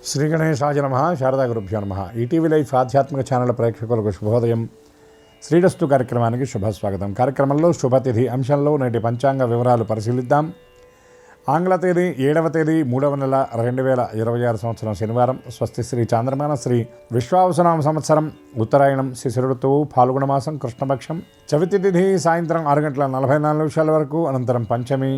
శ్రీ గణేశాయ నమః. శారదా గురుభ్యో నమః. ఈటీవీ లైఫ్ ఆధ్యాత్మిక ఛానల్ ప్రేక్షకులకు శుభోదయం. శ్రీరస్తు కార్యక్రమానికి శుభస్వాగతం. కార్యక్రమంలో శుభతిథి అంశంలో నేటి పంచాంగ వివరాలు పరిశీలిద్దాం. ఆంగ్ల తేదీ 7వ తేదీ 3వ నెల 2026 సంవత్సరం శనివారం. స్వస్తి శ్రీ చాంద్రమాన శ్రీ విశ్వావసునామ సంవత్సరం ఉత్తరాయణం శిశిర ఋతువు ఫాల్గుణ మాసం కృష్ణపక్షం. చవితి తిథి సాయంత్రం 6:44 వరకు. అనంతరం పంచమి.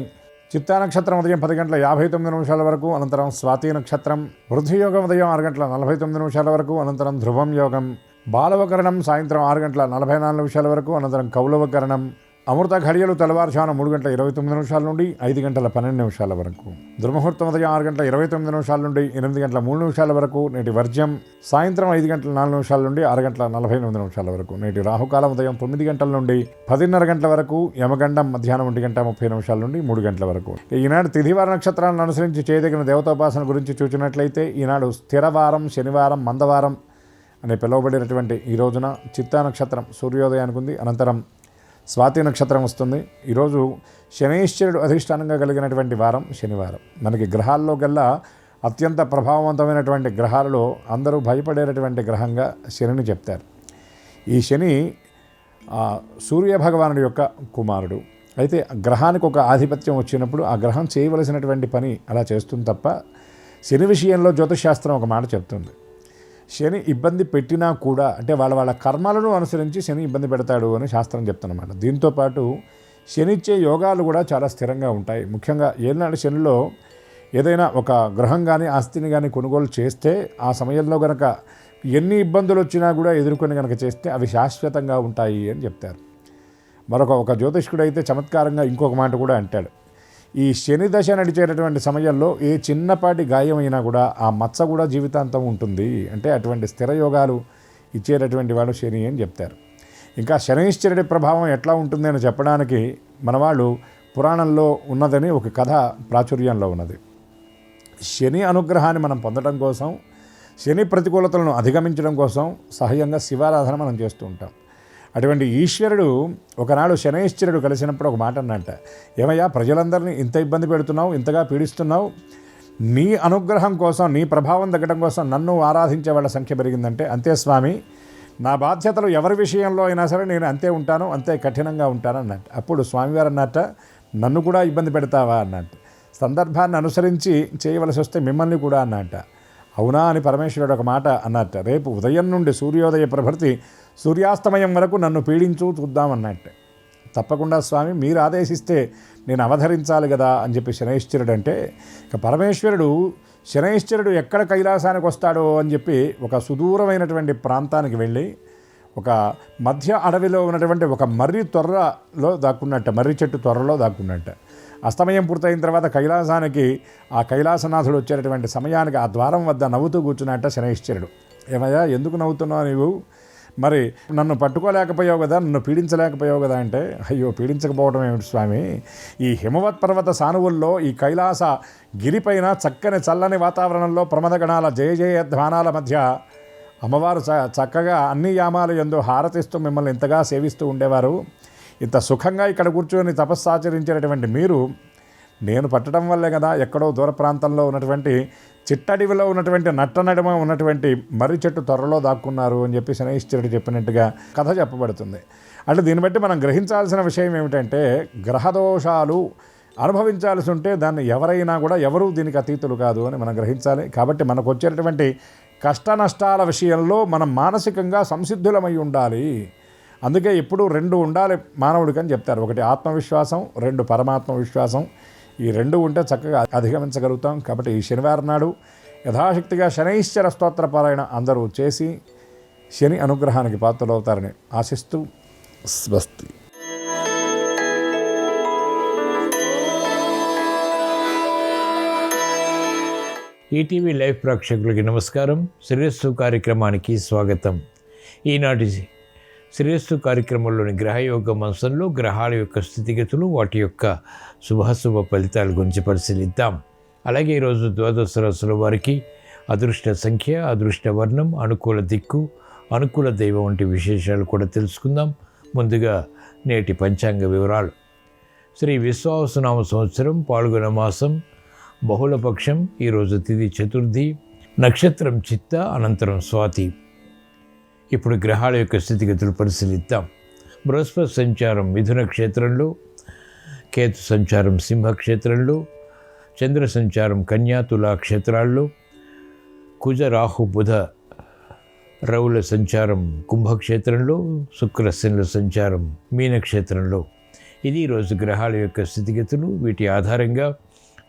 చిత్తా నక్షత్రం ఉదయం 10:59 వరకు. అనంతరం స్వాతి నక్షత్రం. వృద్ధియోగం ఉదయం 6:49 వరకు. అనంతరం ధ్రువం యోగం. బాలవకరణం సాయంత్రం 6:44 వరకు. అనంతరం కౌలవకరణం. అమృత ఘడియలు తెల్లవారుజామున 3:29 నుండి 5:12 వరకు. దుర్ముహూర్తం ఉదయం 6:29 నుండి 8:03 వరకు. నేటి వర్జ్యం సాయంత్రం 5:04 నుండి 6:48 వరకు. నేటి రాహుకాలం ఉదయం 9 గంటల నుండి 10:30 గంటల వరకు. యమగండం మధ్యాహ్నం 1:30 నుండి 3 గంటల వరకు. ఈనాడు తిథివార నక్షత్రాలను అనుసరించి చేయదగిన దేవతాపాసన గురించి చూచినట్లయితే ఈనాడు స్థిరవారం, శనివారం, మందవారం అని పిలువబడినటువంటి ఈ రోజున చిత్తా నక్షత్రం సూర్యోదయానికి ఉంది. అనంతరం స్వాతి నక్షత్రం వస్తుంది. ఈరోజు శనైశ్వరుడు అధిష్టానంగా కలిగినటువంటి వారం శనివారం. మనకి గ్రహాల్లో కల్లా అత్యంత ప్రభావవంతమైనటువంటి గ్రహాలలో అందరూ భయపడేటటువంటి గ్రహంగా శనిని చెప్తారు. ఈ శని సూర్యభగవానుడి యొక్క కుమారుడు. అయితే గ్రహానికి ఒక ఆధిపత్యం వచ్చినప్పుడు ఆ గ్రహం చేయవలసినటువంటి పని అలా చేస్తుంది తప్ప, శని విషయంలో జ్యోతిషశాస్త్రం ఒక మాట చెప్తుంది. శని ఇబ్బంది పెట్టినా కూడా, అంటే వాళ్ళ కర్మలను అనుసరించి శని ఇబ్బంది పెడతాడు అని శాస్త్రం చెప్తున్నమాట. దీంతోపాటు శనిచ్చే యోగాలు కూడా చాలా స్థిరంగా ఉంటాయి. ముఖ్యంగా ఏనాడు శనిలో ఏదైనా ఒక గ్రహం కానీ ఆస్తిని కానీ కొనుగోలు చేస్తే ఆ సమయంలో కనుక ఎన్ని ఇబ్బందులు వచ్చినా కూడా ఎదుర్కొని కనుక చేస్తే అవి శాశ్వతంగా ఉంటాయి అని చెప్తారు. ఒక జ్యోతిష్కుడు అయితే చమత్కారంగా ఇంకొక మాట కూడా అంటాడు. ఈ శని దశ నడిచేటటువంటి సమయంలో ఏ చిన్నపాటి గాయమైనా కూడా ఆ మచ్చ కూడా జీవితాంతం ఉంటుంది. అంటే అటువంటి స్థిర యోగాలు ఇచ్చేటటువంటి వాడు శని అని చెప్తారు. ఇంకా శనైశ్వరుడి ప్రభావం ఎట్లా ఉంటుంది అని చెప్పడానికి మనవాళ్ళు పురాణంలో ఉన్నదని ఒక కథ ప్రాచుర్యంలో ఉన్నది. శని అనుగ్రహాన్ని మనం పొందడం కోసం, శని ప్రతికూలతలను అధిగమించడం కోసం సహజంగా శివారాధన మనం చేస్తూ ఉంటాం. అటువంటి ఈశ్వరుడు ఒకనాడు శనైశ్వరుడు కలిసినప్పుడు ఒక మాట అన్నట్ట, ఏమయ్యా ప్రజలందరినీ ఇంత ఇబ్బంది పెడుతున్నావు, ఇంతగా పీడిస్తున్నావు, నీ అనుగ్రహం కోసం, నీ ప్రభావం తగ్గడం కోసం నన్ను ఆరాధించే వాళ్ళ సంఖ్య పెరిగిందంటే, అంతే స్వామి, నా బాధ్యతలు ఎవరి విషయంలో అయినా సరే నేను అంతే ఉంటాను, అంతే కఠినంగా ఉంటాను అన్నట్టు. అప్పుడు స్వామివారు అన్నట్ట, నన్ను కూడా ఇబ్బంది పెడతావా అన్నట్టు. సందర్భాన్ని అనుసరించి చేయవలసి వస్తే మిమ్మల్ని కూడా అన్నట్ట. అవునా అని పరమేశ్వరుడు ఒక మాట అన్నట్ట. రేపు ఉదయం నుండి సూర్యోదయ ప్రభృతి సూర్యాస్తమయం వరకు నన్ను పీడించు చూద్దామన్నట్టు. తప్పకుండా స్వామి, మీరు ఆదేశిస్తే నేను అవధరించాలి కదా అని చెప్పి శనైశ్వరుడు అంటే, ఇక పరమేశ్వరుడు శనైశ్వరుడు ఎక్కడ కైలాసానికి వస్తాడో అని చెప్పి ఒక సుదూరమైనటువంటి ప్రాంతానికి వెళ్ళి ఒక మధ్య అడవిలో ఉన్నటువంటి ఒక మర్రి తొర్రలో దాక్కున్నట్ట, మర్రి చెట్టు త్వరలో దాక్కున్నట్ట. అస్తమయం పూర్తయిన తర్వాత కైలాసానికి ఆ కైలాసనాథుడు వచ్చేటటువంటి సమయానికి ఆ ద్వారం వద్ద నవ్వుతూ కూర్చున్నట్ట శనైశ్వరుడు. ఏమయ్యా ఎందుకు నవ్వుతున్నావు నీవు? మరి నన్ను పట్టుకోలేకపోయావు కదా, నన్ను పీడించలేకపోయావు కదా అంటే, అయ్యో పీడించకపోవడం ఏమిటి స్వామి, ఈ హిమవత్ పర్వత సానువుల్లో ఈ కైలాస గిరిపైన చక్కని చల్లని వాతావరణంలో ప్రమదగణాల జయ జయ ధ్వానాల మధ్య అమ్మవారు చక్కగా అన్ని యామాలు యందు హారతిస్తూ మిమ్మల్ని ఇంతగా సేవిస్తూ ఉండేవారు. ఇంత సుఖంగా ఇక్కడ కూర్చొని తపస్సాచరించేటటువంటి మీరు నేను పట్టడం వల్లే కదా ఎక్కడో దూర ప్రాంతంలో ఉన్నటువంటి చిట్టడివిలో ఉన్నటువంటి నట్టనడమ ఉన్నటువంటి మర్రి చెట్టు త్వరలో దాక్కున్నారు అని చెప్పి శనైశ్వరుడు చెప్పినట్టుగా కథ చెప్పబడుతుంది. అంటే దీన్ని బట్టి మనం గ్రహించాల్సిన విషయం ఏమిటంటే, గ్రహదోషాలు అనుభవించాల్సి ఉంటే దాన్ని ఎవరైనా కూడా ఎవరూ దీనికి అతీతులు కాదు అని మనం గ్రహించాలి. కాబట్టి మనకు వచ్చేటటువంటి కష్ట నష్టాల విషయంలో మనం మానసికంగా సంసిద్ధులమై ఉండాలి. అందుకే ఎప్పుడూ 2 ఉండాలి మానవుడికి అని చెప్తారు. ఒకటి ఆత్మవిశ్వాసం, 2 పరమాత్మ విశ్వాసం. ఈ 2 ఉంటే చక్కగా అధిగమించగలుగుతాం. కాబట్టి ఈ శనివారం నాడు యథాశక్తిగా శనైశ్వర స్తోత్ర పారాయణ అందరూ చేసి శని అనుగ్రహానికి పాత్రలవుతారని ఆశిస్తూ స్వస్తి. ఈటీవీ లైవ్ ప్రేక్షకులకి నమస్కారం. శ్రీరస్తు కార్యక్రమానికి స్వాగతం. ఈనాటి శ్రీరస్తు కార్యక్రమంలోని గ్రహయోగ అంశంలో గ్రహాల యొక్క స్థితిగతులు, వాటి యొక్క శుభాశుభ ఫలితాల గురించి పరిశీలిద్దాం. అలాగే ఈరోజు ద్వాదశ రాశుల వారికి అదృష్ట సంఖ్య, అదృష్ట వర్ణం, అనుకూల దిక్కు, అనుకూల దైవం వంటి విశేషాలు కూడా తెలుసుకుందాం. ముందుగా నేటి పంచాంగ వివరాలు. శ్రీ విశ్వావసునామ సంవత్సరం ఫాల్గుణ మాసం బహుళపక్షం. ఈరోజు తిథి చతుర్థి, నక్షత్రం చిత్త, అనంతరం స్వాతి. ఇప్పుడు గ్రహాల యొక్క స్థితిగతులు పరిశీలిద్దాం. బృహస్పతి సంచారం మిథున క్షేత్రంలో, కేతు సంచారం సింహ క్షేత్రంలో, చంద్ర సంచారం కన్యా తులా క్షేత్రాల్లో, కుజ రాహు బుధ రవుల సంచారం కుంభక్షేత్రంలో, శుక్రశనుల సంచారం మీనక్షేత్రంలో. ఇది ఈరోజు గ్రహాల యొక్క స్థితిగతులు. వీటి ఆధారంగా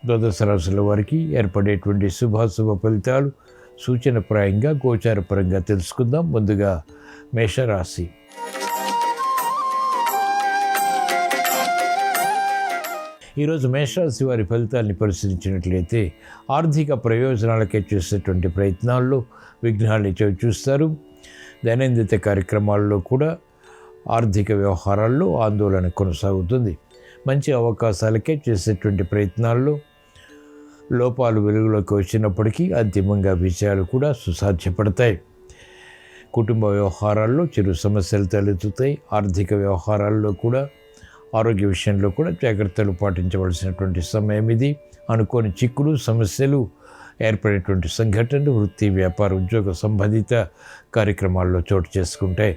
ద్వాదశ రాశుల వారికి ఏర్పడేటువంటి శుభాశుభ ఫలితాలు సూచనప్రాయంగా గోచారపరంగా తెలుసుకుందాం. ముందుగా మేషరాశి. ఈరోజు మేషరాశి వారి ఫలితాన్ని పరిశీలించినట్లయితే ఆర్థిక ప్రయోజనాలకే చేసేటువంటి ప్రయత్నాల్లో విఘ్నాన్ని చూస్తారు. దైనందిత కార్యక్రమాల్లో కూడా ఆర్థిక వ్యవహారాల్లో ఆందోళన కొనసాగుతుంది. మంచి అవకాశాలకే చేసేటువంటి ప్రయత్నాల్లో లోపాలు వెలుగులోకి వచ్చినప్పటికీ అంతిమంగా విజయాలు కూడా సుసాధ్యపడతాయి. కుటుంబ వ్యవహారాల్లో చిరు సమస్యలు తలెత్తుతాయి. ఆర్థిక వ్యవహారాల్లో కూడా, ఆరోగ్య విషయంలో కూడా జాగ్రత్తలు పాటించవలసినటువంటి సమయం ఇది. అనుకోని చిక్కులు, సమస్యలు ఏర్పడేటువంటి సంఘటనలు వృత్తి, వ్యాపార, ఉద్యోగ సంబంధిత కార్యక్రమాల్లో చోటు చేసుకుంటాయి.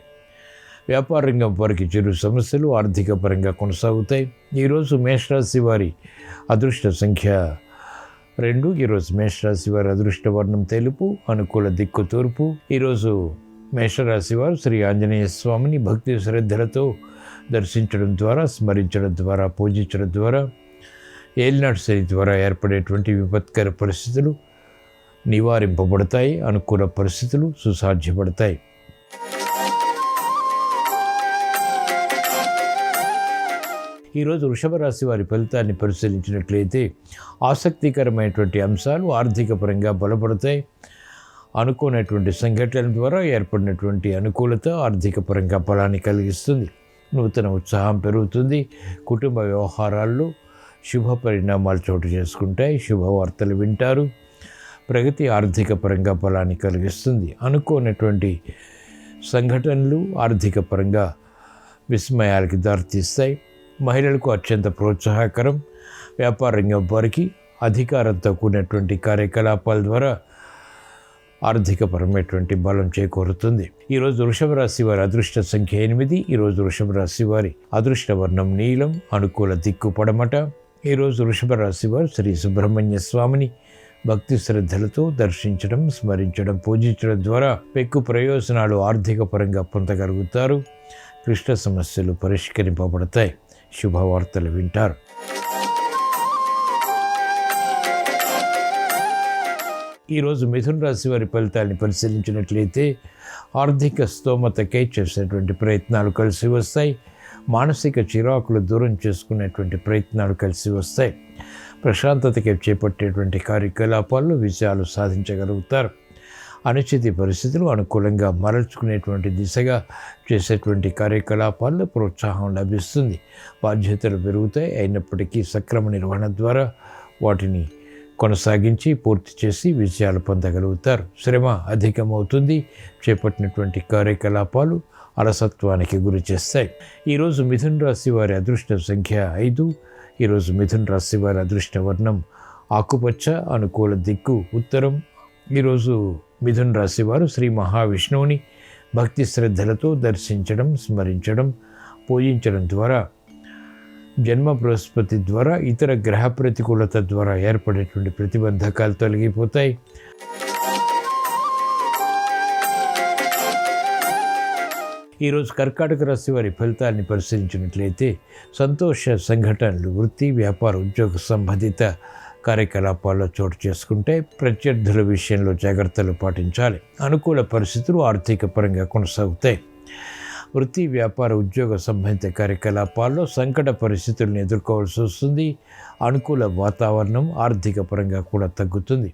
వ్యాపార రంగం వారికి చిరు సమస్యలు ఆర్థిక పరంగా కొనసాగుతాయి. ఈరోజు మేషరాశి వారి అదృష్ట సంఖ్య 2. ఈరోజు మేషరాశి వారి అదృష్ట వర్ణం తెలుపు, అనుకూల దిక్కు తూర్పు. ఈరోజు మేషరాశి వారు శ్రీ ఆంజనేయ స్వామిని భక్తి శ్రద్ధలతో దర్శించడం ద్వారా, స్మరించడం ద్వారా, పూజించడం ద్వారా ఏలినాటి శని ద్వారా ఏర్పడేటువంటి విపత్కర పరిస్థితులు నివారింపబడతాయి. అనుకూల పరిస్థితులు సుసాధ్యపడతాయి. ఈరోజు వృషభ రాశి వారి ఫలితాన్ని పరిశీలించినట్లయితే ఆసక్తికరమైనటువంటి అంశాలు ఆర్థిక పరంగా బలపడతాయి. అనుకోనటువంటి సంఘటనల ద్వారా ఏర్పడినటువంటి అనుకూలత ఆర్థిక పరంగా బలాన్ని కలిగిస్తుంది. నూతన ఉత్సాహం పెరుగుతుంది. కుటుంబ వ్యవహారాల్లో శుభ పరిణామాలు చోటు చేసుకుంటాయి. శుభవార్తలు వింటారు. ప్రగతి ఆర్థిక పరంగా బలాన్ని కలిగిస్తుంది. అనుకోనటువంటి సంఘటనలు ఆర్థిక పరంగా విస్మయాలకి దారితీస్తాయి. మహిళలకు అత్యంత ప్రోత్సాహకరం. వ్యాపార రంగం వారికి అధికారంతో కూడినటువంటి కార్యకలాపాల ద్వారా ఆర్థికపరమైనటువంటి బలం చేకూరుతుంది. ఈరోజు వృషభ రాశి వారి అదృష్ట సంఖ్య 8. ఈరోజు వృషభ రాశి వారి అదృష్ట వర్ణం నీలం, అనుకూల దిక్కు పడమట. ఈరోజు వృషభ రాశి వారు శ్రీ సుబ్రహ్మణ్య స్వామిని భక్తి శ్రద్ధలతో దర్శించడం, స్మరించడం, పూజించడం ద్వారా పెక్కు ప్రయోజనాలు ఆర్థిక పరంగా పొందగలుగుతారు. క్లిష్ట సమస్యలు పరిష్కరింపబడతాయి. శుభవార్తలు వింటారు. ఈరోజు మిథున రాశి వారి ఫలితాన్ని పరిశీలించినట్లయితే ఆర్థిక స్తోమతకై చేసేటువంటి ప్రయత్నాలు కలిసి వస్తాయి. మానసిక చిరాకులు దూరం చేసుకునేటువంటి ప్రయత్నాలు కలిసి వస్తాయి. ప్రశాంతతకి చేపట్టేటువంటి కార్యకలాపాల్లో విజయాలు సాధించగలుగుతారు. అనుచిత పరిస్థితులు అనుకూలంగా మరల్చుకునేటువంటి దిశగా చేసేటువంటి కార్యకలాపాల్లో ప్రోత్సాహం లభిస్తుంది. బాధ్యతలు పెరుగుతాయి. అయినప్పటికీ సక్రమ నిర్వహణ ద్వారా వాటిని కొనసాగించి పూర్తి చేసి విజయాలు పొందగలుగుతారు. శ్రమ అధికమవుతుంది. చేపట్టినటువంటి కార్యకలాపాలు అలసత్వానికి గురి చేస్తాయి. ఈరోజు మిథున రాశి వారి అదృష్ట సంఖ్య 5. ఈరోజు మిథున రాశి వారి అదృష్ట వర్ణం ఆకుపచ్చ, అనుకూల దిక్కు ఉత్తరం. ఈరోజు మిథున రాశి వారు శ్రీ మహావిష్ణువుని భక్తి శ్రద్ధలతో దర్శించడం, స్మరించడం, పూజించడం ద్వారా జన్మ బృహస్పతి ద్వారా ఇతర గ్రహ ప్రతికూలత ద్వారా ఏర్పడేటువంటి ప్రతిబంధకాలు తొలగిపోతాయి. ఈరోజు కర్కాటక రాశి వారి ఫలితాన్ని పరిశీలించినట్లయితే సంతోష సంఘటనలు వృత్తి, వ్యాపార, ఉద్యోగ సంబంధిత కార్యకలాపాల్లో చోటు చేసుకుంటే ప్రత్యర్థుల విషయంలో జాగ్రత్తలు పాటించాలి. అనుకూల పరిస్థితులు ఆర్థిక పరంగా కొనసాగుతాయి. వృత్తి, వ్యాపార, ఉద్యోగ సంబంధిత కార్యకలాపాల్లో సంకట పరిస్థితులను ఎదుర్కోవాల్సి వస్తుంది. అనుకూల వాతావరణం ఆర్థిక పరంగా కూడా తగ్గుతుంది.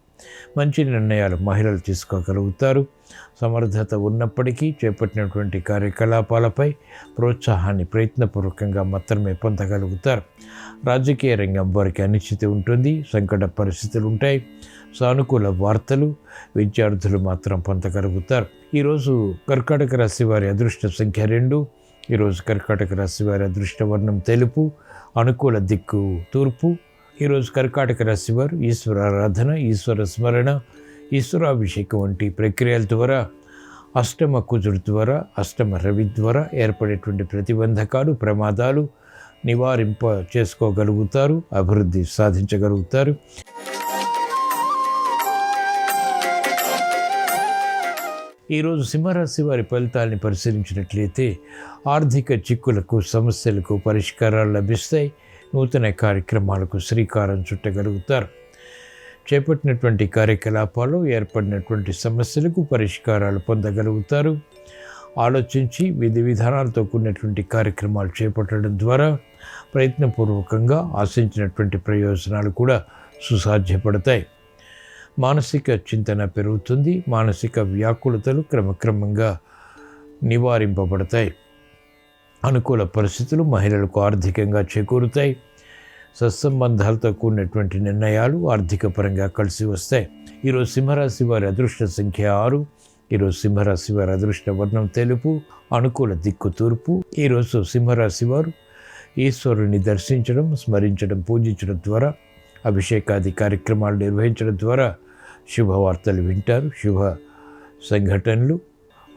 మంచి నిర్ణయాలు మహిళలు తీసుకోగలుగుతారు. సమర్థత ఉన్నప్పటికీ చేపట్టినటువంటి కార్యకలాపాలపై ప్రోత్సాహాన్ని ప్రయత్నపూర్వకంగా మాత్రమే పొందగలుగుతారు. రాజకీయ రంగం వారికి అనిశ్చితి ఉంటుంది. సంకట పరిస్థితులు ఉంటాయి. సానుకూల వార్తలు విద్యార్థులు మాత్రం పొందగలుగుతారు. ఈరోజు కర్కాటక రాశి వారి అదృష్ట సంఖ్య 2. ఈరోజు కర్కాటక రాశి వారి అదృష్ట వర్ణం తెలుపు, అనుకూల దిక్కు తూర్పు. ఈరోజు కర్కాటక రాశి వారు ఈశ్వర ఆరాధన, ఈశ్వర స్మరణ, ఈశ్వరాభిషేకం వంటి ప్రక్రియల ద్వారా అష్టమ కుజుడు ద్వారా, అష్టమ రవి ద్వారా ఏర్పడేటువంటి ప్రతిబంధకాలు, ప్రమాదాలు నివారింప చేసుకోగలుగుతారు, అభివృద్ధి సాధించగలుగుతారు. ఈరోజు సింహరాశి వారి ఫలితాలని పరిశీలించినట్లయితే ఆర్థిక చిక్కులకు, సమస్యలకు పరిష్కారాలు లభిస్తాయి. నూతన కార్యక్రమాలకు శ్రీకారం చుట్టగలుగుతారు. చేపట్టినటువంటి కార్యకలాపాలు ఏర్పడినటువంటి సమస్యలకు పరిష్కారాలు పొందగలుగుతారు. ఆలోచించి విధి విధానాలతో కూడినటువంటి కార్యక్రమాలు చేపట్టడం ద్వారా ప్రయత్నపూర్వకంగా ఆశించినటువంటి ప్రయోజనాలు కూడా సుసాధ్యపడతాయి. మానసిక చింతన పెరుగుతుంది. మానసిక వ్యాకులతలు క్రమక్రమంగా నివారింపబడతాయి. అనుకూల పరిస్థితులు మహిళలకు ఆర్థికంగా చేకూరుతాయి. సత్సంబంధాలతో కూడినటువంటి నిర్ణయాలు ఆర్థిక పరంగా కలిసి వస్తాయి. ఈరోజు సింహరాశి వారి అదృష్ట సంఖ్య 6. ఈరోజు సింహరాశి వారి అదృష్ట వర్ణం తెలుపు. అనుకూల దిక్కు తూర్పు. ఈరోజు సింహరాశి వారు ఈశ్వరుని దర్శించడం, స్మరించడం, పూజించడం ద్వారా, అభిషేకాది కార్యక్రమాలు నిర్వహించడం ద్వారా శుభవార్తలు వింటారు. శుభ సంఘటనలు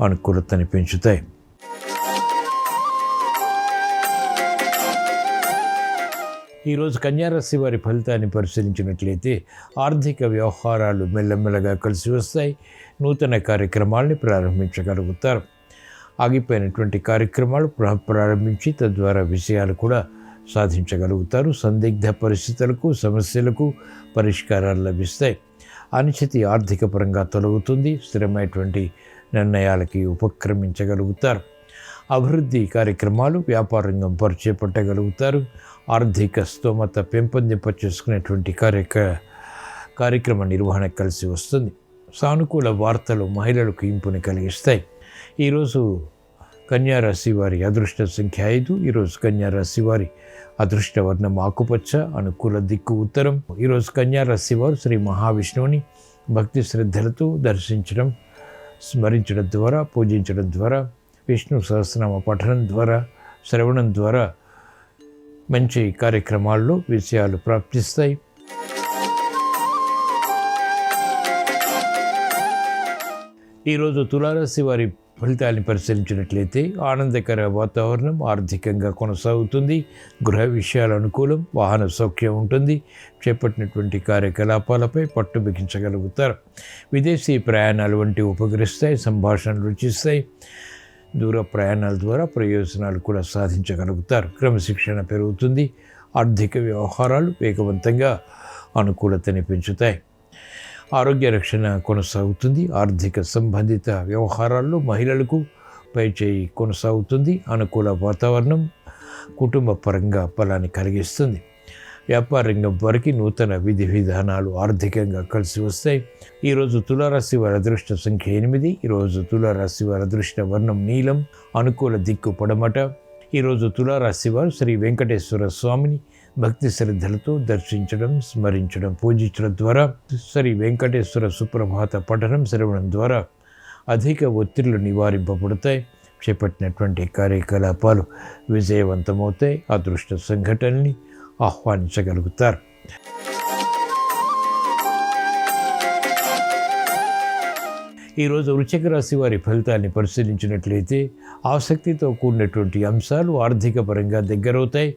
అనుకూలతని పెంచుతాయి. ఈరోజు కన్యారాశి వారి ఫలితాన్ని పరిశీలించినట్లయితే ఆర్థిక వ్యవహారాలు మెల్లమెల్లగా కలిసి వస్తాయి. నూతన కార్యక్రమాల్ని ప్రారంభించగలుగుతారు. ఆగిపోయినటువంటి కార్యక్రమాలు ప్రారంభించి తద్వారా విషయాలు కూడా సాధించగలుగుతారు. సందిగ్ధ పరిస్థితులకు, సమస్యలకు పరిష్కారాలు లభిస్తాయి. అనిశ్చితి ఆర్థిక పరంగా తొలగుతుంది. స్థిరమైనటువంటి నిర్ణయాలకి ఉపక్రమించగలుగుతారు. అభివృద్ధి కార్యక్రమాలు వ్యాపార రంగం చేపట్టగలుగుతారు. ఆర్థిక స్తోమత పెంపొందింప చేసుకునేటువంటి కార్యక్రమ నిర్వహణ కలిసి వస్తుంది. సానుకూల వార్తలు మహిళలకు ఇంపుని కలిగిస్తాయి. ఈరోజు కన్యారాశి వారి అదృష్ట సంఖ్య 5. ఈరోజు కన్యారాశి వారి అదృష్ట వర్ణం ఆకుపచ్చ. అనుకూల దిక్కు ఉత్తరం. ఈరోజు కన్యారాశి వారు శ్రీ మహావిష్ణువుని భక్తి శ్రద్ధలతో దర్శించడం, స్మరించడం ద్వారా, పూజించడం ద్వారా, విష్ణు సహస్రనామ పఠనం ద్వారా, శ్రవణం ద్వారా మంచి కార్యక్రమాల్లో విజయాలు ప్రాప్తిస్తాయి. ఈరోజు తులారాశి వారి ఫలితాన్ని పరిశీలించినట్లయితే ఆనందకర వాతావరణం ఆర్థికంగా కొనసాగుతుంది. గృహ విషయాలు అనుకూలం. వాహన సౌఖ్యం ఉంటుంది. చేపట్టినటువంటి కార్యకలాపాలపై పట్టు బిగించగలుగుతారు. విదేశీ ప్రయాణాలు వంటివి ఉపకరిస్తాయి. సంభాషణలు రుచిస్తాయి. దూర ప్రయాణాల ద్వారా ప్రయోజనాలు కూడా సాధించగలుగుతారు. క్రమశిక్షణ పెరుగుతుంది. ఆర్థిక వ్యవహారాలు వేగవంతంగా అనుకూలతని పెంచుతాయి. ఆరోగ్య రక్షణ కొనసాగుతుంది. ఆర్థిక సంబంధిత వ్యవహారాల్లో మహిళలకు పైచేయి కొనసాగుతుంది. అనుకూల వాతావరణం కుటుంబ పరంగా ఫలాన్ని కలిగిస్తుంది. వ్యాపార రంగం వారికి నూతన విధి విధానాలు ఆర్థికంగా కలిసి వస్తాయి. ఈరోజు తులారాశి వారి అదృష్ట సంఖ్య 8. ఈరోజు తులారాశి వారి అదృష్ట వర్ణం నీలం. అనుకూల దిక్కు పడమట. ఈరోజు తులారాశి వారు శ్రీ వెంకటేశ్వర స్వామిని భక్తి శ్రద్ధలతో దర్శించడం, స్మరించడం, పూజించడం ద్వారా, శ్రీ వెంకటేశ్వర సుప్రభాత పఠనం, శ్రవణం ద్వారా అధిక ఒత్తిళ్లు నివారింపబడతాయి. చేపట్టినటువంటి కార్యకలాపాలు విజయవంతమవుతాయి. అదృష్ట సంఘటనల్ని ఆహ్వానించగలుగుతారు. ఈరోజు వృశ్చిక రాశి వారి ఫలితాన్ని పరిశీలించినట్లయితే ఆసక్తితో కూడినటువంటి అంశాలు ఆర్థిక పరంగా దగ్గరవుతాయి.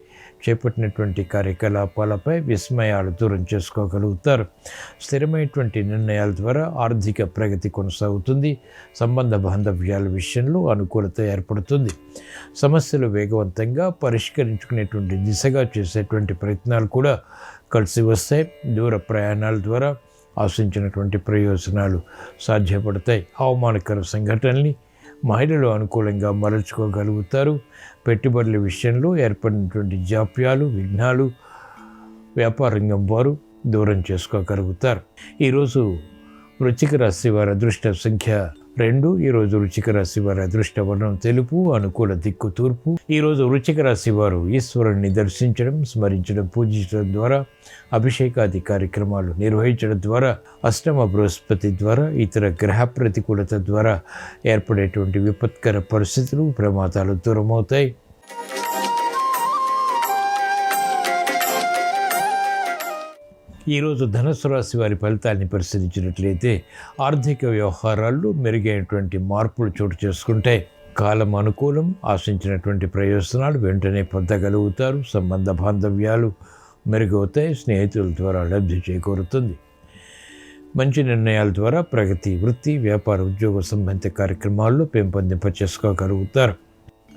చేపట్టినటువంటి కార్యకలాపాలపై విస్మయాలు దూరం చేసుకోగలుగుతారు. స్థిరమైనటువంటి నిర్ణయాల ద్వారా ఆర్థిక ప్రగతి కొనసాగుతుంది. సంబంధ బాంధవ్యాల విషయంలో అనుకూలత ఏర్పడుతుంది. సమస్యలు వేగవంతంగా పరిష్కరించుకునేటువంటి దిశగా చేసేటువంటి ప్రయత్నాలు కూడా కలిసి వస్తాయి. దూర ప్రయాణాల ద్వారా ఆశించినటువంటి ప్రయోజనాలు సాధ్యపడతాయి. అవమానకర సంఘటనల్ని మహిళలు అనుకూలంగా మరల్చుకోగలుగుతారు. పెట్టుబడుల విషయంలో ఏర్పడినటువంటి జాప్యాలు, విఘ్నాలు వ్యాపార రంగం వారు దూరం చేసుకోగలుగుతారు. ఈరోజు వృశ్చిక రాశి వారి అదృష్ట సంఖ్య 2. ఈరోజు వృశ్చిక రాశి వారి అదృష్ట వర్ణం తెలుపు. అనుకూల దిక్కు తూర్పు. ఈరోజు వృశ్చిక రాశి వారు ఈశ్వరుణ్ణి దర్శించడం, స్మరించడం, పూజించడం ద్వారా, అభిషేకాది కార్యక్రమాలు నిర్వహించడం ద్వారా, అష్టమ బృహస్పతి ద్వారా, ఇతర గ్రహ ప్రతికూలత ద్వారా ఏర్పడేటువంటి విపత్కర పరిస్థితులు, ప్రమాదాలు దూరమవుతాయి. ఈరోజు ధనుస్సు రాశి వారి ఫలితాన్ని పరిశీలించినట్లయితే ఆర్థిక వ్యవహారాల్లో మెరుగైనటువంటి మార్పులు చోటు చేసుకుంటాయి. కాలం అనుకూలం, ఆశించినటువంటి ప్రయోజనాలు వెంటనే పొందగలుగుతారు. సంబంధ బాంధవ్యాలు మెరుగవుతాయి. స్నేహితుల ద్వారా లబ్ధి చేకూరుతుంది. మంచి నిర్ణయాల ద్వారా ప్రగతి, వృత్తి, వ్యాపార, ఉద్యోగ సంబంధిత కార్యక్రమాల్లో పెంపొందింపచేసుకోగలుగుతారు.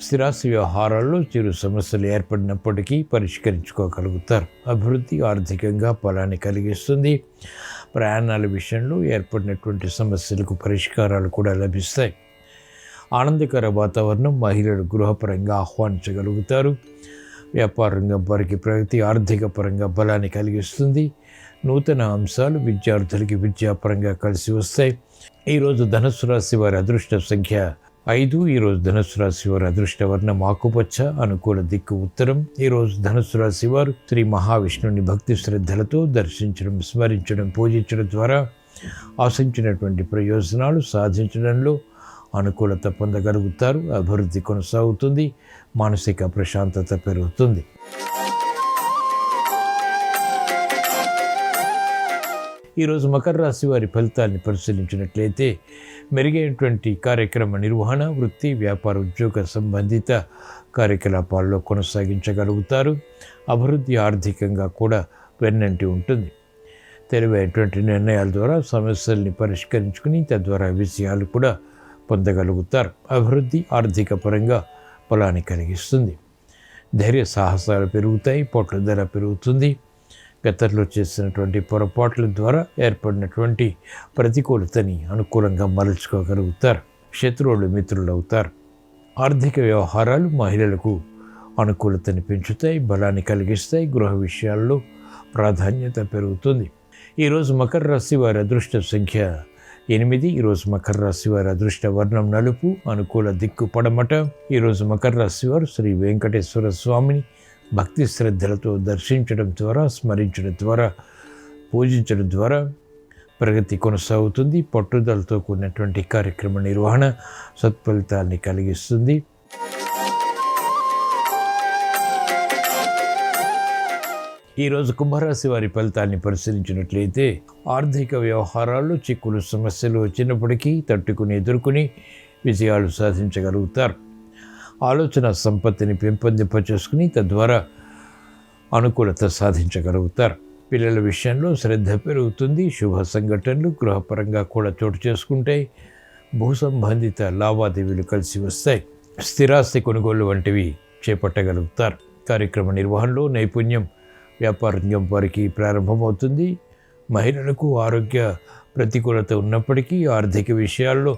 స్థిరాస్తి వ్యవహారాల్లో చిరు సమస్యలు ఏర్పడినప్పటికీ పరిష్కరించుకోగలుగుతారు. అభివృద్ధి ఆర్థికంగా ఫలాన్ని కలిగిస్తుంది. ప్రయాణాల విషయంలో ఏర్పడినటువంటి సమస్యలకు పరిష్కారాలు కూడా లభిస్తాయి. ఆనందకర వాతావరణం మహిళలు గృహపరంగా ఆహ్వానించగలుగుతారు. వ్యాపార రంగం వారికి ప్రగతి ఆర్థిక పరంగా బలాన్ని కలిగిస్తుంది. నూతన అంశాలు విద్యార్థులకి విద్యాపరంగా కలిసి వస్తాయి. ఈరోజు ధనుస్సు రాశి వారి అదృష్ట సంఖ్య 5. ఈరోజు ధనుస్సు రాశి వారి అదృష్ట వర్ణం ఆకుపచ్చ. అనుకూల దిక్కు ఉత్తరం. ఈరోజు ధనుస్సు రాశి వారు శ్రీ మహావిష్ణుని భక్తి శ్రద్ధలతో దర్శించడం, స్మరించడం, పూజించడం ద్వారా ఆశించినటువంటి ప్రయోజనాలు సాధించడంలో అనుకూలత పొందగలుగుతారు. అభివృద్ధి కొనసాగుతుంది. మానసిక ప్రశాంతత పెరుగుతుంది. ఈరోజు మకర రాశి వారి ఫలితాన్ని పరిశీలించినట్లయితే మెరుగైనటువంటి కార్యక్రమ నిర్వహణ, వృత్తి, వ్యాపార, ఉద్యోగ సంబంధిత కార్యకలాపాల్లో కొనసాగించగలుగుతారు. అభివృద్ధి ఆర్థికంగా కూడా వెన్నంటి ఉంటుంది. తెలివైనటువంటి నిర్ణయాల ద్వారా సమస్యల్ని పరిష్కరించుకుని తద్వారా విజయాలు కూడా పొందగలుగుతారు. అభివృద్ధి ఆర్థిక పరంగా ఫలాన్ని కలిగిస్తుంది. ధైర్య సాహసాలు పెరుగుతాయి. పట్టుదల పెరుగుతుంది. గతంలో చేసినటువంటి పొరపాట్ల ద్వారా ఏర్పడినటువంటి ప్రతికూలతని అనుకూలంగా మరల్చుకోగలుగుతారు. శత్రువులు మిత్రులు అవుతారు. ఆర్థిక వ్యవహారాలు మహిళలకు అనుకూలతని పెంచుతాయి, బలాన్ని కలిగిస్తాయి. గృహ విషయాల్లో ప్రాధాన్యత పెరుగుతుంది. ఈరోజు మకర రాశి వారి అదృష్ట సంఖ్య 8. ఈరోజు మకర రాశి వారి అదృష్ట వర్ణం నలుపు. అనుకూల దిక్కు పడమట. ఈరోజు మకర రాశి వారు శ్రీ వెంకటేశ్వర స్వామిని భక్తి శ్రద్ధలతో దర్శించడం ద్వారా, స్మరించడం ద్వారా, పూజించడం ద్వారా ప్రగతి కొనసాగుతుంది. పట్టుదలతో కూడినటువంటి కార్యక్రమ నిర్వహణ సత్ఫలితాన్ని కలిగిస్తుంది. ఈరోజు కుంభరాశి వారి ఫలితాన్ని పరిశీలించినట్లయితే ఆర్థిక వ్యవహారాల్లో చిక్కులు, సమస్యలు వచ్చినప్పటికీ తట్టుకుని ఎదుర్కొని విజయాలు సాధించగలుగుతారు. ఆలోచన సంపత్తిని పెంపొందింపచేసుకుని తద్వారా అనుకూలత సాధించగలుగుతారు. పిల్లల విషయంలో శ్రద్ధ పెరుగుతుంది. శుభ సంఘటనలు గృహపరంగా కూడా చోటు చేసుకుంటాయి. భూ సంబంధిత లావాదేవీలు కలిసి వస్తాయి. స్థిరాస్తి కొనుగోలు వంటివి చేపట్టగలుగుతారు. కార్యక్రమ నిర్వహణలో నైపుణ్యం వ్యాపార రంగం వారికి ప్రారంభమవుతుంది. మహిళలకు ఆరోగ్య ప్రతికూలత ఉన్నప్పటికీ ఆర్థిక విషయాల్లో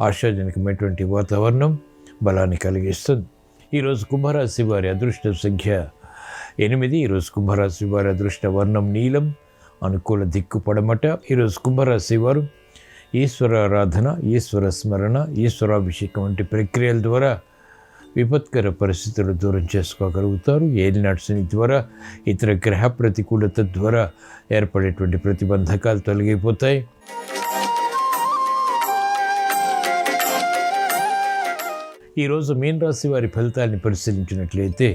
ఆశాజనకమైనటువంటి వాతావరణం బలాన్ని కలిగిస్తుంది. ఈరోజు కుంభరాశి వారి అదృష్ట సంఖ్య 8. ఈరోజు కుంభరాశి వారి అదృష్ట వర్ణం నీలం. అనుకూల దిక్కు పడమట. ఈరోజు కుంభరాశి వారు ఈశ్వరారాధన, ఈశ్వర స్మరణ, ఈశ్వరాభిషేకం వంటి ప్రక్రియల ద్వారా విపత్కర పరిస్థితులు దూరం చేసుకోగలుగుతారు. ఏలినాటి శని ద్వారా, ఇతర గ్రహ ప్రతికూలత ద్వారా ఏర్పడేటువంటి ప్రతిబంధకాలు తొలగిపోతాయి. ఈరోజు మీన రాశి వారి ఫలితాన్ని పరిశీలించినట్లయితే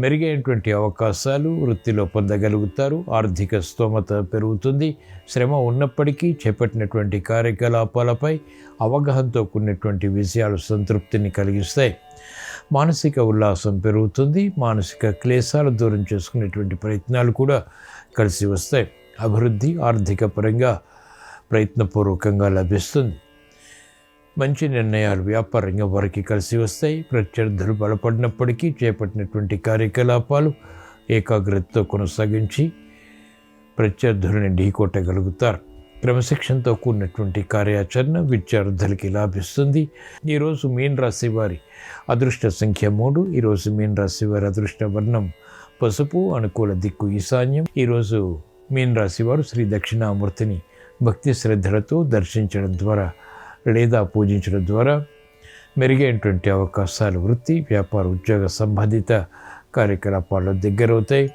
మెరుగైనటువంటి అవకాశాలు వృత్తిలో పొందగలుగుతారు. ఆర్థిక స్తోమత పెరుగుతుంది. శ్రమ ఉన్నప్పటికీ చేపట్టినటువంటి కార్యకలాపాలపై అవగాహనతో కూడినటువంటి విజయాలు సంతృప్తిని కలిగిస్తాయి. మానసిక ఉల్లాసం పెరుగుతుంది. మానసిక క్లేశాలు దూరం చేసుకునేటువంటి ప్రయత్నాలు కూడా కలిసి వస్తాయి. అభివృద్ధి ఆర్థిక పరంగా ప్రయత్నపూర్వకంగా లభిస్తుంది. మంచి నిర్ణయాలు వ్యాపార రంగం వారికి కలిసి వస్తాయి. ప్రత్యర్థులు బలపడినప్పటికీ చేపట్టినటువంటి కార్యకలాపాలు ఏకాగ్రతతో కొనసాగించి ప్రత్యర్థులని ఢీకొట్టగలుగుతారు. క్రమశిక్షణతో కూడినటువంటి కార్యాచరణ విద్యార్థులకి లాభిస్తుంది. ఈరోజు మీన రాశి వారి అదృష్ట సంఖ్య 3. ఈరోజు మీన రాశి వారి అదృష్ట వర్ణం పసుపు. అనుకూల దిక్కు ఈశాన్యం. ఈరోజు మీన రాశి వారు శ్రీ దక్షిణామూర్తిని భక్తి శ్రద్ధలతో దర్శించడం ద్వారా లేదా పూజించడం ద్వారా మెరుగైనటువంటి అవకాశాలు వృత్తి, వ్యాపార, ఉద్యోగ సంబంధిత కార్యకలాపాల్లో దగ్గరవుతాయి.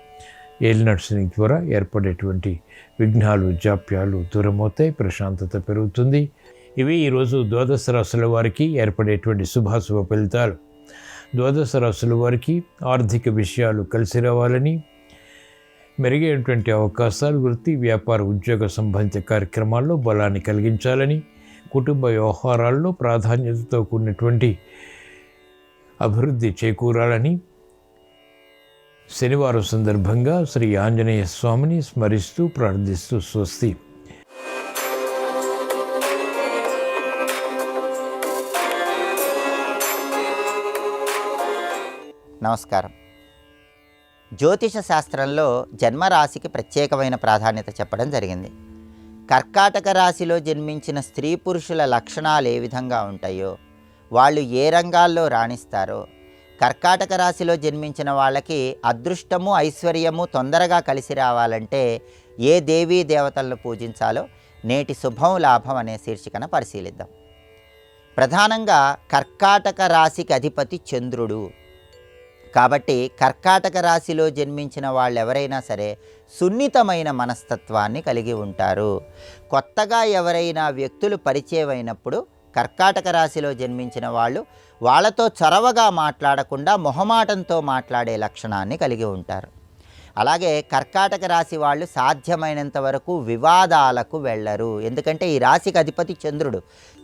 ఏలినాటి శని ద్వారా ఏర్పడేటువంటి విఘ్నాలు, జాప్యాలు దూరమవుతాయి. ప్రశాంతత పెరుగుతుంది. ఇవి ఈరోజు ద్వాదశ రాశుల వారికి ఏర్పడేటువంటి శుభాశుభ ఫలితాలు. ద్వాదశ రాశుల వారికి ఆర్థిక విషయాలు కలిసి రావాలని, మెరుగైనటువంటి అవకాశాలు వృత్తి, వ్యాపార, ఉద్యోగ సంబంధిత కార్యక్రమాల్లో బలాన్ని కలిగించాలని, కుటుంబ వ్యవహారాల్లో ప్రాధాన్యతతో కూడినటువంటి అభివృద్ధి చేకూరాలని శనివారం సందర్భంగా శ్రీ ఆంజనేయ స్వామిని స్మరిస్తూ ప్రార్థిస్తూ స్వస్తి. నమస్కారం. జ్యోతిష శాస్త్రంలో జన్మరాశికి ప్రత్యేకమైన ప్రాధాన్యత చెప్పడం జరిగింది. కర్కాటక రాశిలో జన్మించిన స్త్రీ పురుషుల లక్షణాలు ఏ విధంగా ఉంటాయో, వాళ్ళు ఏ రంగాల్లో రాణిస్తారో, కర్కాటక రాశిలో జన్మించిన వాళ్ళకి అదృష్టము, ఐశ్వర్యము తొందరగా కలిసి రావాలంటే ఏ దేవీ దేవతలను పూజించాలో నేటి శుభం లాభం అనే శీర్షికన పరిశీలిద్దాం. ప్రధానంగా కర్కాటక రాశికి అధిపతి చంద్రుడు. కాబట్టి కర్కాటక రాశిలో జన్మించిన వాళ్ళు ఎవరైనా సరే సున్నితమైన మనస్తత్వాన్ని కలిగి ఉంటారు. కొత్తగా ఎవరైనా వ్యక్తులు పరిచయం అయినప్పుడు కర్కాటక రాశిలో జన్మించిన వాళ్ళు వాళ్ళతో చొరవగా మాట్లాడకుండా మొహమాటంతో మాట్లాడే లక్షణాన్ని కలిగి ఉంటారు. అలాగే కర్కాటక రాశి వాళ్ళు సాధ్యమైనంత వరకు వివాదాలకు వెళ్ళరు. ఎందుకంటే ఈ రాశికి అధిపతి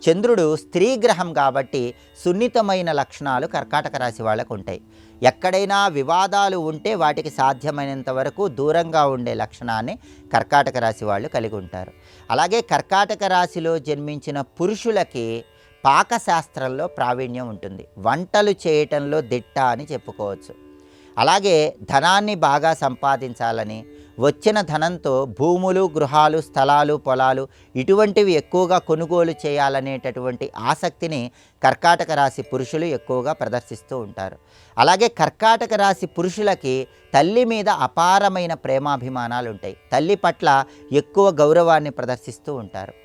చంద్రుడు స్త్రీ గ్రహం కాబట్టి సున్నితమైన లక్షణాలు కర్కాటక రాశి వాళ్ళకు ఉంటాయి. ఎక్కడైనా వివాదాలు ఉంటే వాటికి సాధ్యమైనంత వరకు దూరంగా ఉండే లక్షణాన్ని కర్కాటక రాశి వాళ్ళు కలిగి ఉంటారు. అలాగే కర్కాటక రాశిలో జన్మించిన పురుషులకి పాకశాస్త్రంలో ప్రావీణ్యం ఉంటుంది. వంటలు చేయటంలో దిట్ట అని చెప్పుకోవచ్చు. అలాగే ధనాన్ని బాగా సంపాదించాలని, వచ్చిన ధనంతో భూములు, గృహాలు, స్థలాలు, పొలాలు ఇటువంటివి ఎక్కువగా కొనుగోలు చేయాలనేటటువంటి ఆసక్తిని కర్కాటక రాశి పురుషులు ఎక్కువగా ప్రదర్శిస్తూ ఉంటారు. అలాగే కర్కాటక రాశి పురుషులకి తల్లి మీద అపారమైన ప్రేమాభిమానాలు ఉంటాయి. తల్లి పట్ల ఎక్కువ గౌరవాన్ని ప్రదర్శిస్తూ ఉంటారు.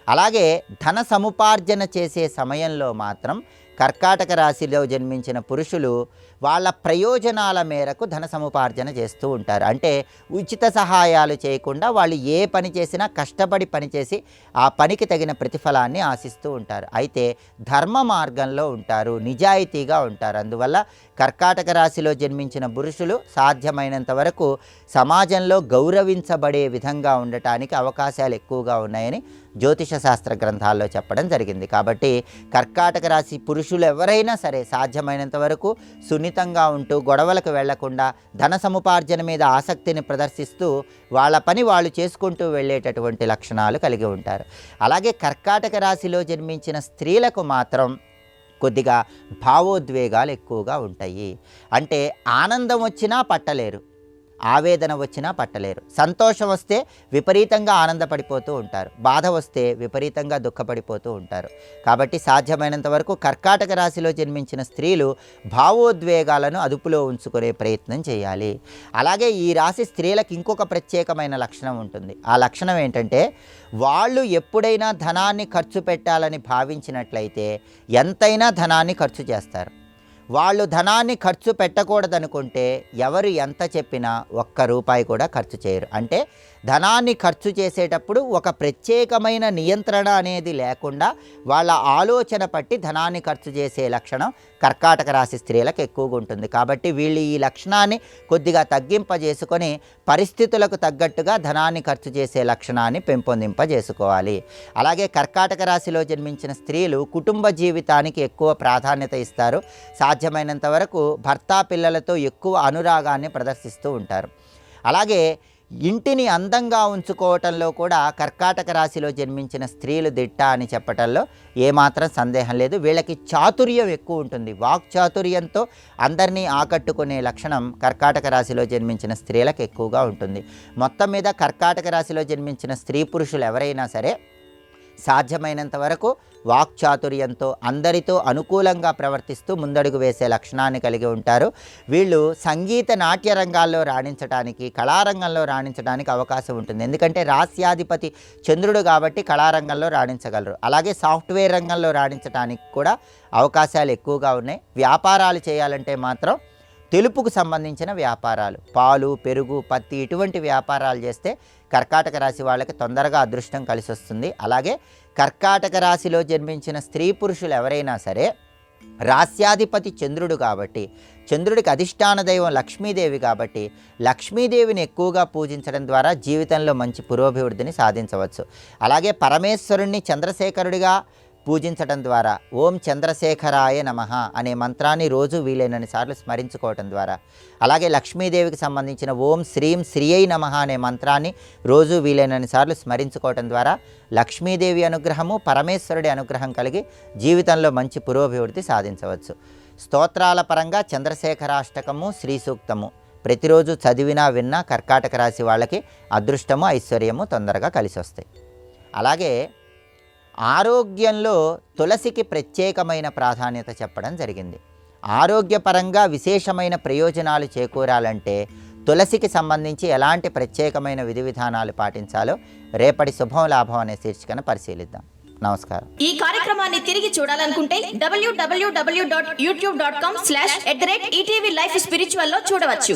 అలాగే ధన సముపార్జన చేసే సమయంలో మాత్రం కర్కాటక రాశిలో జన్మించిన పురుషులు వాళ్ళ ప్రయోజనాల మేరకు ధన సముపార్జన చేస్తూ ఉంటారు. అంటే ఉచిత సహాయాలు చేయకుండా వాళ్ళు ఏ పని చేసినా కష్టపడి పనిచేసి ఆ పనికి తగిన ప్రతిఫలాన్ని ఆశిస్తూ ఉంటారు. అయితే ధర్మ మార్గంలో ఉంటారు, నిజాయితీగా ఉంటారు. అందువల్ల కర్కాటక రాశిలో జన్మించిన పురుషులు సాధ్యమైనంత వరకు సమాజంలో గౌరవించబడే విధంగా ఉండటానికి అవకాశాలు ఎక్కువగా ఉన్నాయని జ్యోతిష శాస్త్ర గ్రంథాల్లో చెప్పడం జరిగింది. కాబట్టి కర్కాటక రాశి పురుషులు ఎవరైనా సరే సాధ్యమైనంత వరకు సున్నితంగా ఉంటూ గొడవలకు వెళ్లకుండా ధన సముపార్జన మీద ఆసక్తిని ప్రదర్శిస్తూ వాళ్ళ పని వాళ్ళు చేసుకుంటూ వెళ్ళేటటువంటి లక్షణాలు కలిగి ఉంటారు. అలాగే కర్కాటక రాశిలో జన్మించిన స్త్రీలకు మాత్రం కొద్దిగా భావోద్వేగాలు ఎక్కువగా ఉంటాయి. అంటే ఆనందం వచ్చినా పట్టలేరు, ఆవేదన వచ్చినా పట్టలేరు. సంతోషం వస్తే విపరీతంగా ఆనందపడిపోతూ ఉంటారు, బాధ వస్తే విపరీతంగా దుఃఖపడిపోతూ ఉంటారు. కాబట్టి సాధ్యమైనంత వరకు కర్కాటక రాశిలో జన్మించిన స్త్రీలు భావోద్వేగాలను అదుపులో ఉంచుకునే ప్రయత్నం చేయాలి. అలాగే ఈ రాశి స్త్రీలకు ఇంకొక ప్రత్యేకమైన లక్షణం ఉంటుంది. ఆ లక్షణం ఏంటంటే వాళ్ళు ఎప్పుడైనా ధనాన్ని ఖర్చు పెట్టాలని భావించినట్లయితే ఎంతైనా ధనాన్ని ఖర్చు చేస్తారు. వాళ్ళు ధనాన్ని ఖర్చు పెట్టకూడదనుకుంటే ఎవరు ఎంత చెప్పినా ఒక్క రూపాయి కూడా ఖర్చు చేయరు. అంటే ధనాన్ని ఖర్చు చేసేటప్పుడు ఒక ప్రత్యేకమైన నియంత్రణ అనేది లేకుండా వాళ్ళ ఆలోచన పట్టి ధనాన్ని ఖర్చు చేసే లక్షణం కర్కాటక రాశి స్త్రీలకు ఎక్కువగా ఉంటుంది. కాబట్టి వీళ్ళు ఈ లక్షణాన్ని కొద్దిగా తగ్గింపజేసుకొని పరిస్థితులకు తగ్గట్టుగా ధనాన్ని ఖర్చు చేసే లక్షణాన్ని పెంపొందింపజేసుకోవాలి. అలాగే కర్కాటక రాశిలో జన్మించిన స్త్రీలు కుటుంబ జీవితానికి ఎక్కువ ప్రాధాన్యత ఇస్తారు. సాధ్యమైనంత వరకు భర్త, పిల్లలతో ఎక్కువ అనురాగాన్ని ప్రదర్శిస్తూ ఉంటారు. అలాగే ఇంటిని అందంగా ఉంచుకోవటంలో కూడా కర్కాటక రాశిలో జన్మించిన స్త్రీలు దిట్ట అని చెప్పటంలో ఏమాత్రం సందేహం లేదు. వీళ్ళకి చాతుర్యం ఎక్కువ ఉంటుంది. వాక్ చాతుర్యంతో అందరినీ ఆకట్టుకునే లక్షణం కర్కాటక రాశిలో జన్మించిన స్త్రీలకు ఎక్కువగా ఉంటుంది. మొత్తం మీద కర్కాటక రాశిలో జన్మించిన స్త్రీ పురుషులు ఎవరైనా సరే సాధ్యమైనంత వరకు వాక్చాతుర్యంతో అందరితో అనుకూలంగా ప్రవర్తిస్తూ ముందడుగు వేసే లక్షణాన్ని కలిగి ఉంటారు. వీళ్ళు సంగీత నాట్య రంగాల్లో రాణించడానికి, కళారంగంలో రాణించడానికి అవకాశం ఉంటుంది. ఎందుకంటే రాస్యాధిపతి చంద్రుడు కాబట్టి కళారంగంలో రాణించగలరు. అలాగే సాఫ్ట్వేర్ రంగంలో రాణించడానికి కూడా అవకాశాలు ఎక్కువగా ఉన్నాయి. వ్యాపారాలు చేయాలంటే మాత్రం తెలుపుకు సంబంధించిన వ్యాపారాలు, పాలు, పెరుగు, పత్తి ఇటువంటి వ్యాపారాలు చేస్తే కర్కాటక రాశి వాళ్ళకి తొందరగా అదృష్టం కలిసి వస్తుంది. అలాగే కర్కాటక రాశిలో జన్మించిన స్త్రీ పురుషులు ఎవరైనా సరే రాస్యాధిపతి చంద్రుడు కాబట్టి, చంద్రుడికి అధిష్టాన దైవం లక్ష్మీదేవి కాబట్టి, లక్ష్మీదేవిని ఎక్కువగా పూజించడం ద్వారా జీవితంలో మంచి పురోభివృద్ధిని సాధించవచ్చు. అలాగే పరమేశ్వరుణ్ణి చంద్రశేఖరుడిగా పూజించడం ద్వారా ఓం చంద్రశేఖరాయ నమః అనే మంత్రాన్ని రోజు వీలైనన్ని సార్లు స్మరించుకోవటం ద్వారా, అలాగే లక్ష్మీదేవికి సంబంధించిన ఓం శ్రీం శ్రీయై నమః అనే మంత్రాన్ని రోజు వీలైనన్ని సార్లు స్మరించుకోవటం ద్వారా లక్ష్మీదేవి అనుగ్రహము, పరమేశ్వరుడి అనుగ్రహం కలిగి జీవితంలో మంచి పురోభివృద్ధి సాధించవచ్చు. స్తోత్రాల పరంగా చంద్రశేఖరాష్టకము, శ్రీ సూక్తము ప్రతిరోజు చదివినా విన్నా కర్కాటక రాశి వాళ్ళకి అదృష్టము, ఐశ్వర్యము తొందరగా కలిసి వస్తాయి. అలాగే ఆరోగ్యంలో తులసికి ప్రత్యేకమైన ప్రాధాన్యత చెప్పడం జరిగింది. ఆరోగ్యపరంగా విశేషమైన ప్రయోజనాలు చేకూరాలంటే తులసికి సంబంధించి ఎలాంటి ప్రత్యేకమైన విధి విధానాలు పాటించాలో రేపటి శుభం లాభం అనే శీర్షికను పరిశీలిద్దాం. నమస్కారం. ఈ కార్యక్రమాన్ని తిరిగి చూడాలనుకుంటే www.youtube.com/ETV Life Spiritual లో చూడవచ్చు.